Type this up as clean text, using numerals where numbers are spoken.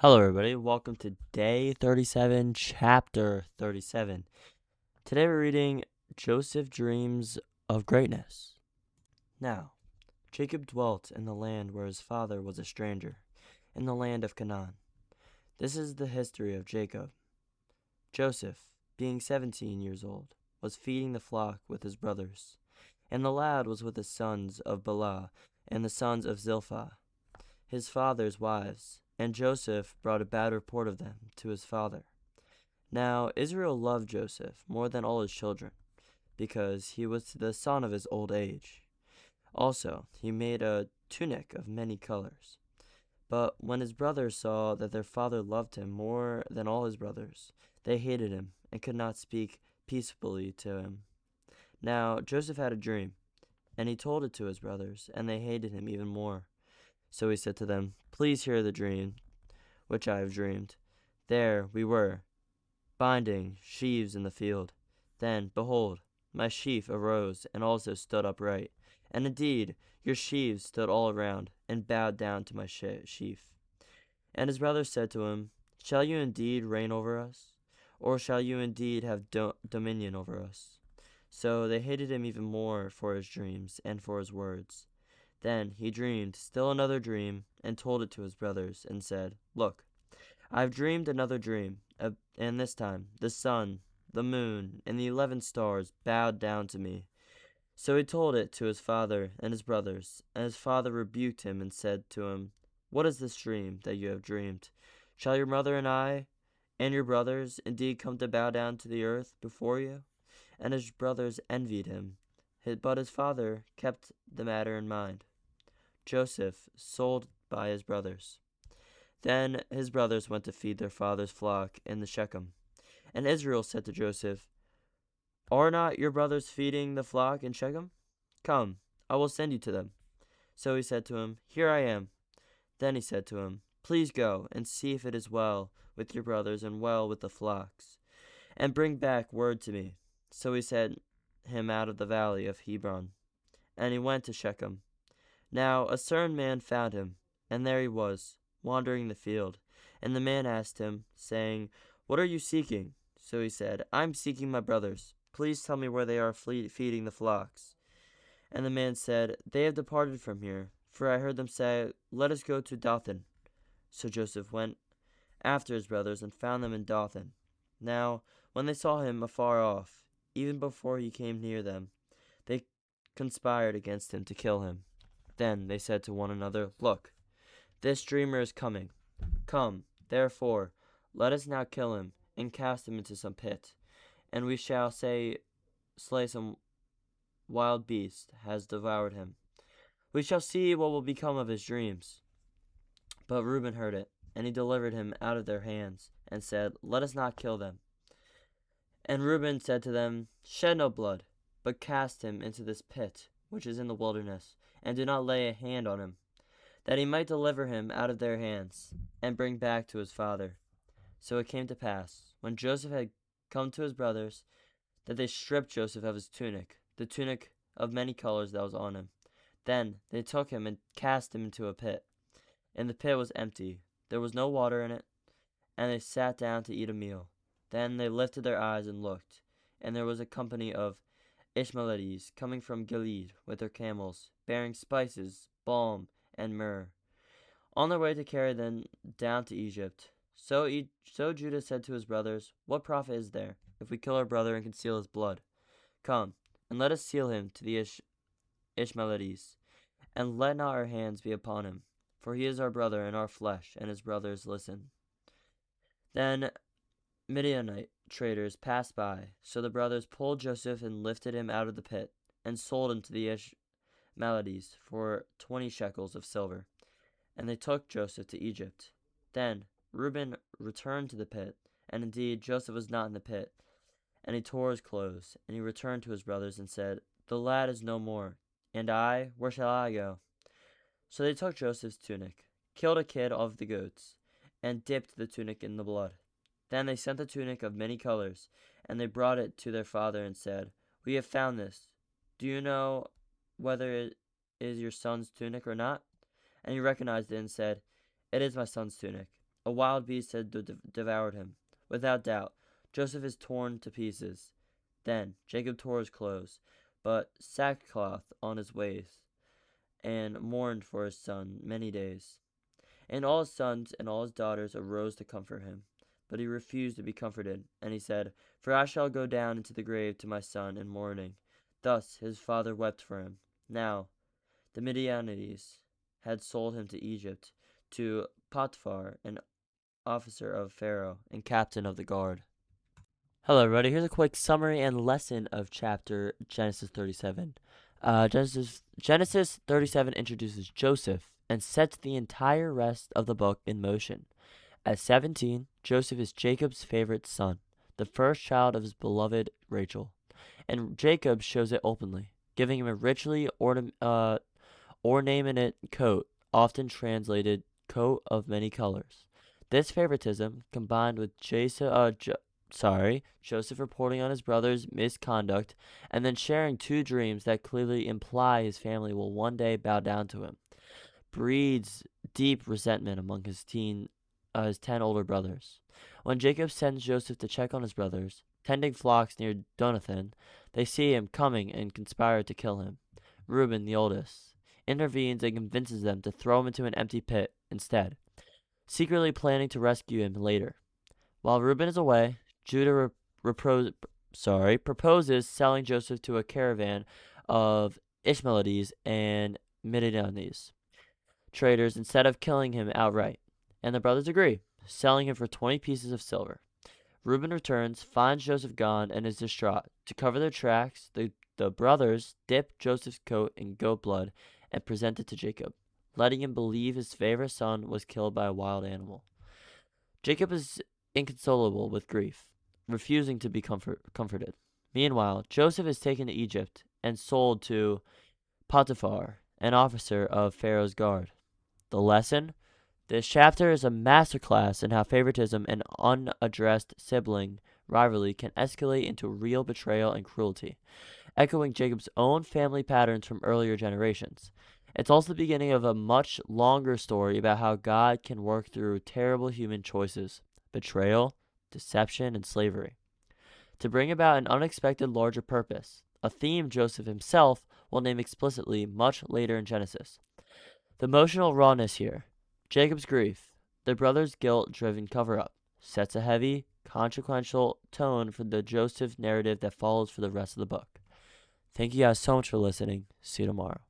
Hello, everybody. Welcome to day 37, chapter 37. Today we're reading Joseph Dreams of Greatness. Now, Jacob dwelt in the land where his father was a stranger, in the land of Canaan. This is the history of Jacob. Joseph, being 17 years old, was feeding the flock with his brothers, and the lad was with the sons of Bela and the sons of Zilpah, his father's wives. And Joseph brought a bad report of them to his father. Now Israel loved Joseph more than all his children, because he was the son of his old age. Also, he made a tunic of many colors. But when his brothers saw that their father loved him more than all his brothers, they hated him and could not speak peaceably to him. Now Joseph had a dream, and he told it to his brothers, and they hated him even more. So he said to them, "Please hear the dream which I have dreamed. There we were, binding sheaves in the field. Then, behold, my sheaf arose and also stood upright. And indeed, your sheaves stood all around and bowed down to my sheaf." And his brothers said to him, "Shall you indeed reign over us? Or shall you indeed have dominion over us?" So they hated him even more for his dreams and for his words. Then he dreamed still another dream, and told it to his brothers, and said, "Look, I have dreamed another dream, and this time the sun, the moon, and the 11 stars bowed down to me." So he told it to his father and his brothers, and his father rebuked him and said to him, "What is this dream that you have dreamed? Shall your mother and I and your brothers indeed come to bow down to the earth before you?" And his brothers envied him, but his father kept the matter in mind. Joseph sold by his brothers. Then his brothers went to feed their father's flock in the Shechem. And Israel said to Joseph, "Are not your brothers feeding the flock in Shechem? Come, I will send you to them." So he said to him, "Here I am." Then he said to him, "Please go and see if it is well with your brothers and well with the flocks, and bring back word to me." So he sent him out of the valley of Hebron, and he went to Shechem. Now a certain man found him, and there he was, wandering in the field. And the man asked him, saying, "What are you seeking?" So he said, "I am seeking my brothers. Please tell me where they are feeding the flocks." And the man said, "They have departed from here, for I heard them say, 'Let us go to Dothan.'" So Joseph went after his brothers and found them in Dothan. Now when they saw him afar off, even before he came near them, they conspired against him to kill him. Then they said to one another, "Look, this dreamer is coming. Come, therefore, let us now kill him and cast him into some pit, and we shall slay some wild beast has devoured him. We shall see what will become of his dreams." But Reuben heard it, and he delivered him out of their hands, and said, "Let us not kill them." And Reuben said to them, "Shed no blood, but cast him into this pit, which is in the wilderness, and do not lay a hand on him, that he might deliver him out of their hands, and bring back to his father." So it came to pass, when Joseph had come to his brothers, that they stripped Joseph of his tunic, the tunic of many colors that was on him. Then they took him and cast him into a pit. And the pit was empty, there was no water in it, and they sat down to eat a meal. Then they lifted their eyes and looked, and there was a company of Ishmaelites coming from Gilead with their camels, bearing spices, balm, and myrrh, on their way to carry them down to Egypt. So Judah said to his brothers, "What profit is there, if we kill our brother and conceal his blood? Come, and let us seal him to the Ishmaelites, and let not our hands be upon him, for he is our brother and our flesh." And his brothers listened. Then Midianite traders passed by, so the brothers pulled Joseph and lifted him out of the pit, and sold him to the Ishmaelites for 20 shekels of silver. And they took Joseph to Egypt. Then Reuben returned to the pit, and indeed Joseph was not in the pit. And he tore his clothes, and he returned to his brothers and said, "The lad is no more, and I, where shall I go?" So they took Joseph's tunic, killed a kid of the goats, and dipped the tunic in the blood. Then they sent the tunic of many colors, and they brought it to their father and said, "We have found this. Do you know whether it is your son's tunic or not?" And he recognized it and said, "It is my son's tunic." A wild beast had devoured him. Without doubt, Joseph is torn to pieces. Then Jacob tore his clothes, but sackcloth on his waist, and mourned for his son many days. And all his sons and all his daughters arose to comfort him. But he refused to be comforted, and he said, For I shall go down into the grave to my son in mourning. Thus his father wept for him. Now the Midianites had sold him to Egypt, to Potiphar, an officer of Pharaoh and captain of the guard. Hello, everybody. Here's a quick summary and lesson of chapter Genesis 37. Genesis 37 introduces Joseph and sets the entire rest of the book in motion. At 17, Joseph is Jacob's favorite son, the first child of his beloved Rachel, and Jacob shows it openly, giving him a richly ornamented coat, often translated coat of many colors. This favoritism, combined with Joseph reporting on his brother's misconduct and then sharing two dreams that clearly imply his family will one day bow down to him, breeds deep resentment among his 10 older brothers. When Jacob sends Joseph to check on his brothers, tending flocks near Donathan, they see him coming and conspire to kill him. Reuben, the oldest, intervenes and convinces them to throw him into an empty pit instead, secretly planning to rescue him later. While Reuben is away, Judah proposes selling Joseph to a caravan of Ishmaelites and Midianites traders instead of killing him outright, and the brothers agree, selling him for 20 pieces of silver. Reuben returns, finds Joseph gone, and is distraught. To cover their tracks, the brothers dip Joseph's coat in goat blood and present it to Jacob, letting him believe his favorite son was killed by a wild animal. Jacob is inconsolable with grief, refusing to be comforted. Meanwhile, Joseph is taken to Egypt and sold to Potiphar, an officer of Pharaoh's guard. The lesson? This chapter is a masterclass in how favoritism and unaddressed sibling rivalry can escalate into real betrayal and cruelty, echoing Jacob's own family patterns from earlier generations. It's also the beginning of a much longer story about how God can work through terrible human choices, betrayal, deception, and slavery, to bring about an unexpected larger purpose, a theme Joseph himself will name explicitly much later in Genesis. The emotional rawness here, Jacob's grief, the brothers' guilt-driven cover-up, sets a heavy, consequential tone for the Joseph narrative that follows for the rest of the book. Thank you guys so much for listening. See you tomorrow.